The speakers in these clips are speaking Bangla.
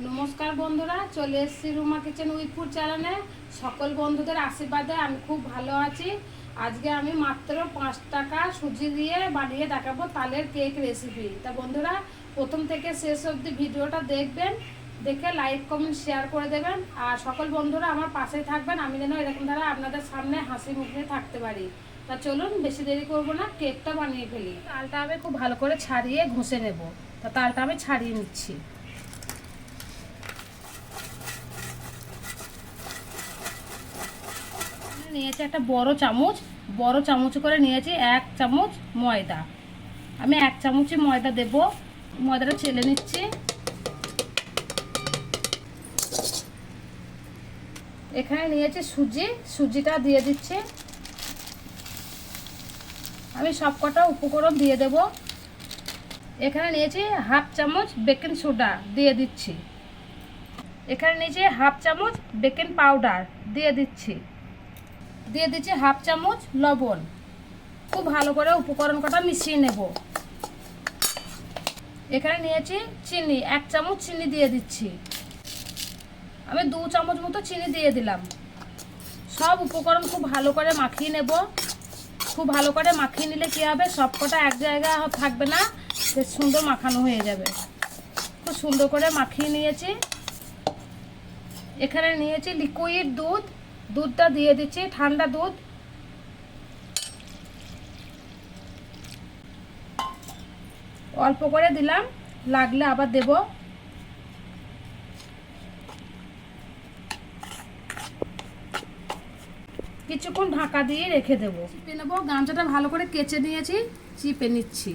নমস্কার বন্ধুরা, চলে এসেছি রুমা কিচেন উইথ ফুড চ্যানেলে। সকল বন্ধুদের আশীর্বাদে আমি খুব ভালো আছি। আজকে আমি মাত্র 5 টাকা সুজি দিয়ে বানিয়ে দেখাবো তালের কেক রেসিপি। তা বন্ধুরা, প্রথম থেকে শেষ অবধি ভিডিওটা দেখবেন, দেখে লাইক কমেন্ট শেয়ার করে দেবেন। আর সকল বন্ধুরা আমার পাশেই থাকবেন, আমি যেন এরকম দ্বারা আপনাদের সামনে হাসি মুখে থাকতে পারি। তা চলুন, বেশি দেরি করবো না, কেকটা বানিয়ে ফেলি। তালটা আমি খুব ভালো করে ছাড়িয়ে ঘষে নেব। তা তালটা আমি ছাড়িয়ে নিচ্ছি। নিয়েছি একটা বড় চামচ করে নিয়েছি 1 চামচ ময়দা। আমি 1 চামচই ময়দা দেব। ময়দাটা চেলে নিচ্ছি। এখানে নিয়েছি সুজিটা দিয়ে দিচ্ছি। আমি সবকটা উপকরণ দিয়ে দেব। এখানে নিয়েছি 1/2 চামচ বেকিং সোডা দিয়ে দিচ্ছি। এখানে নিয়েছি 1/2 চামচ বেকিং পাউডার দিয়ে দিচ্ছি। 1/2 চামচ লবণ। খুব ভালো করে উপকরণ কটা মিশিয়ে নেব। এখানে নিয়েছি চিনি, 1 চামচ চিনি দিয়ে দিচ্ছি। আমি 2 চামচ মতো চিনি দিয়ে দিলাম। সব উপকরণ খুব ভালো করে মাখিয়ে নেব। খুব ভালো করে মাখিয়ে নিলে কী হবে, সবকটা এক জায়গায় থাকবে না, বেশ সুন্দর মাখানো হয়ে যাবে। খুব সুন্দর করে মাখিয়ে নিয়েছি। এখানে নিয়েছি লিকুইড দুধটা দিয়ে দিচ্ছি, ঠান্ডা দুধ। অল্প করে দিলাম, লাগলে আবার দেব। কিছুক্ষণ ঢাকা দিয়ে রেখে দেবো। চিপে নেবো। গামছাটা ভালো করে কেচে নিয়েছি, চিপে নিচ্ছি।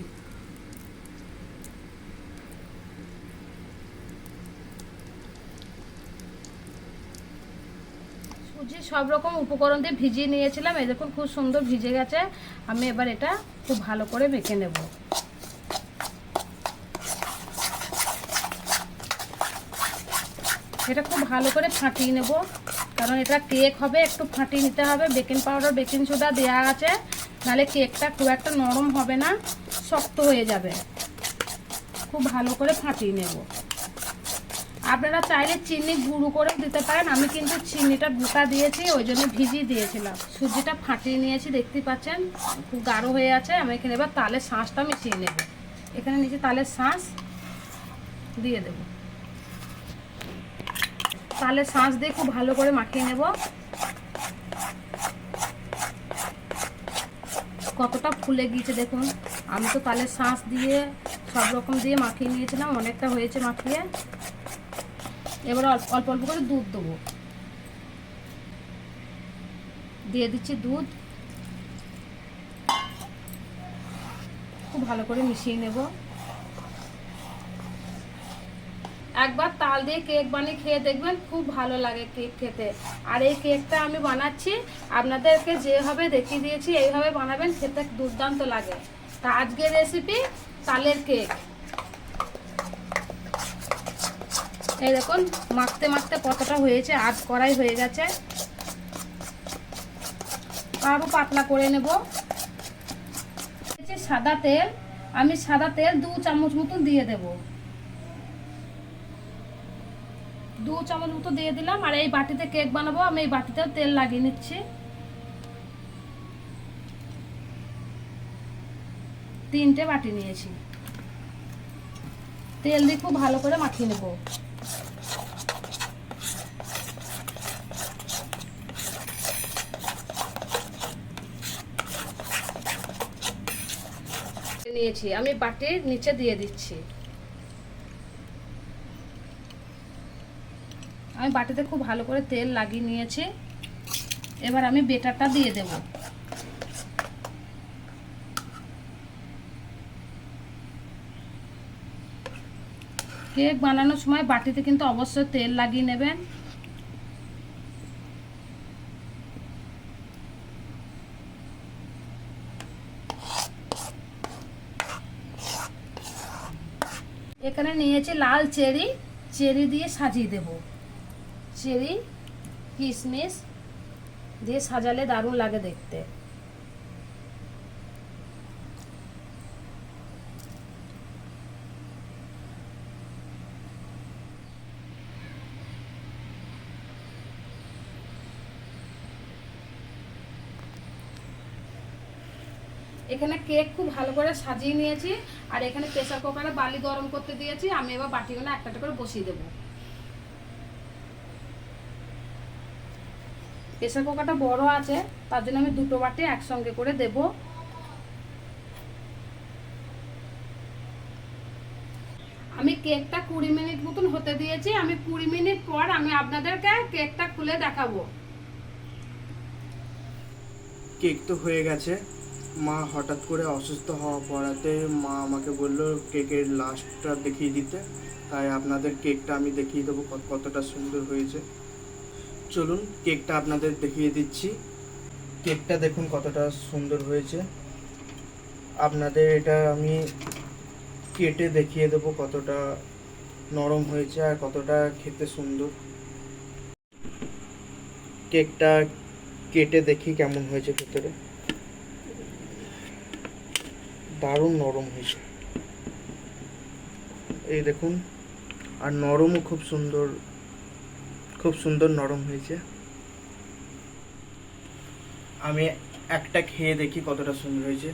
সুজি সব রকম উপকরণ দিয়ে ভিজিয়ে নিয়েছিলাম, এই দেখুন খুব সুন্দর ভিজে গেছে। আমি এবার এটা খুব ভালো করে মেখে নেব। এটা খুব ভালো করে ফাটিয়ে নেব, কারণ এটা কেক হবে, একটু ফাটিয়ে নিতে হবে। বেকিং পাউডার বেকিং সোডা দেওয়া আছে, নাহলে কেকটা খুব একটা নরম হবে না, শক্ত হয়ে যাবে। খুব ভালো করে ফাটিয়ে নেব। আপনারা চাইলে চিনি গুঁড়ো করে দিতে পারেন, আমি কিন্তু চিনিটা গোটা দিয়েছি, ওই জন্য ভিজিয়ে দিয়েছিলাম। সুজিটা ফাটিয়ে নিয়েছি, দেখতে পাচ্ছেন খুব গাঢ় হয়ে আছে। আমি এখানে এবার তালের শাঁসটা মিশিয়ে নেব। এখানে নিচে তালের শাঁস দিয়ে দেব। তালের শাঁস দিয়ে খুব ভালো করে মাখিয়ে নেব। কতটা ফুলে গিয়েছে দেখুন। আমি তো তালের শাঁস দিয়ে সব রকম দিয়ে মাখিয়ে নিয়েছিলাম, অনেকটা হয়েছে মাখিয়ে। এবার অল্প অল্প করে দুধ দেবো। দিয়ে দিচ্ছি দুধ। খুব ভালো করে মিশিয়ে নেব। একবার তাল দিয়ে কেক বানিয়ে খেয়ে দেখবেন, খুব ভালো লাগে কেক খেতে। আর এই কেকটা আমি বানাচ্ছি, আপনাদেরকে যেভাবে দেখিয়ে দিয়েছি এইভাবে বানাবেন, খেতে দুর্দান্ত লাগে। তা আজকের রেসিপি তালের কেক। এই দেখুন মাখতে মাখতে কতটা হয়েছে, আধ কড়াই হয়ে গেছে। আরও পাতলা করে নেব। সাদা তেল, আমি সাদা তেল 2 চামচ মতো দিয়ে দেব। 2 চামচ মতো দিয়ে দিলাম। আর এই বাটিতে কেক বানাবো, আমি এই বাটিতেও তেল লাগিয়ে নিচ্ছি। 3টে বাটি নিয়েছি। তেল দিয়ে খুব ভালো করে মাখিয়ে নেব। নিয়েছি, আমি বাটির নিচে দিয়ে দিচ্ছি। আমি বাটিতে খুব ভালো করে তেল লাগিয়ে নিয়েছি। এবার আমি বেটারটা দিয়ে দেব। কেক বানানোর সময় বাটিতে কিন্তু অবশ্যই তেল লাগিয়ে নেবেন। এখানে নিয়েছি লাল চেরি দিয়ে সাজিয়ে দেব। চেরি কিশমিশ দিয়ে সাজালে দারুণ লাগে দেখতে। এখানে কেক খুব ভালো করে সাজিয়ে নিয়েছি, আর এখানে প্রেসার কুকারে বালি গরম করতে দিয়েছি। আমি এবার বাটিগুলো একটা একটা করে বসিয়ে দেবো। প্রেসার কুকারটা বড় আছে, তার জন্য আমি দুটো বাটি একসঙ্গে করে দেব। আমি কেকটা 20 মিনিট মতন হতে দিয়েছি। আমি 20 মিনিট পর আমি আপনাদেরকে কেকটা খুলে দেখাবো। কেক তো হয়ে গেছে। মা হঠাৎ করে অসুস্থ হওয়া পড়াতে মা আমাকে বললো কেকের লাস্টটা দেখিয়ে দিতে, তাই আপনাদের কেকটা আমি দেখিয়ে দেবো কতটা সুন্দর হয়েছে। চলুন কেকটা আপনাদের দেখিয়ে দিচ্ছি। কেকটা দেখুন কতটা সুন্দর হয়েছে। আপনাদের এটা আমি কেটে দেখিয়ে দেবো কতটা নরম হয়েছে আর কতটা খেতে সুন্দর। কেকটা কেটে দেখি কেমন হয়েছে, ভেতরে দারুণ নরম হয়েছে, এই দেখুন। আর নরমও খুব সুন্দর, খুব সুন্দর নরম হয়েছে। আমি একটা খেয়ে দেখি কতটা সুন্দর হয়েছে,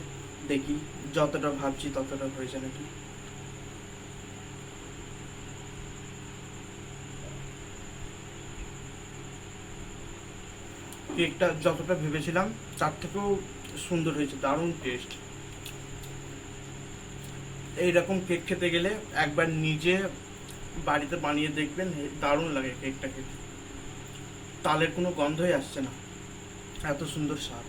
দেখি যতটা ভাবছি ততটা হয়েছে নাকি। কেকটা যতটা ভেবেছিলাম তার থেকেও সুন্দর হয়েছে, দারুণ টেস্ট। এইরকম কেক খেতে গেলে একবার নিজে বাড়িতে বানিয়ে দেখবেন, দারুণ লাগে কেকটা খেতে। তালের কোনো গন্ধই আসছে না, এত সুন্দর স্বাদ।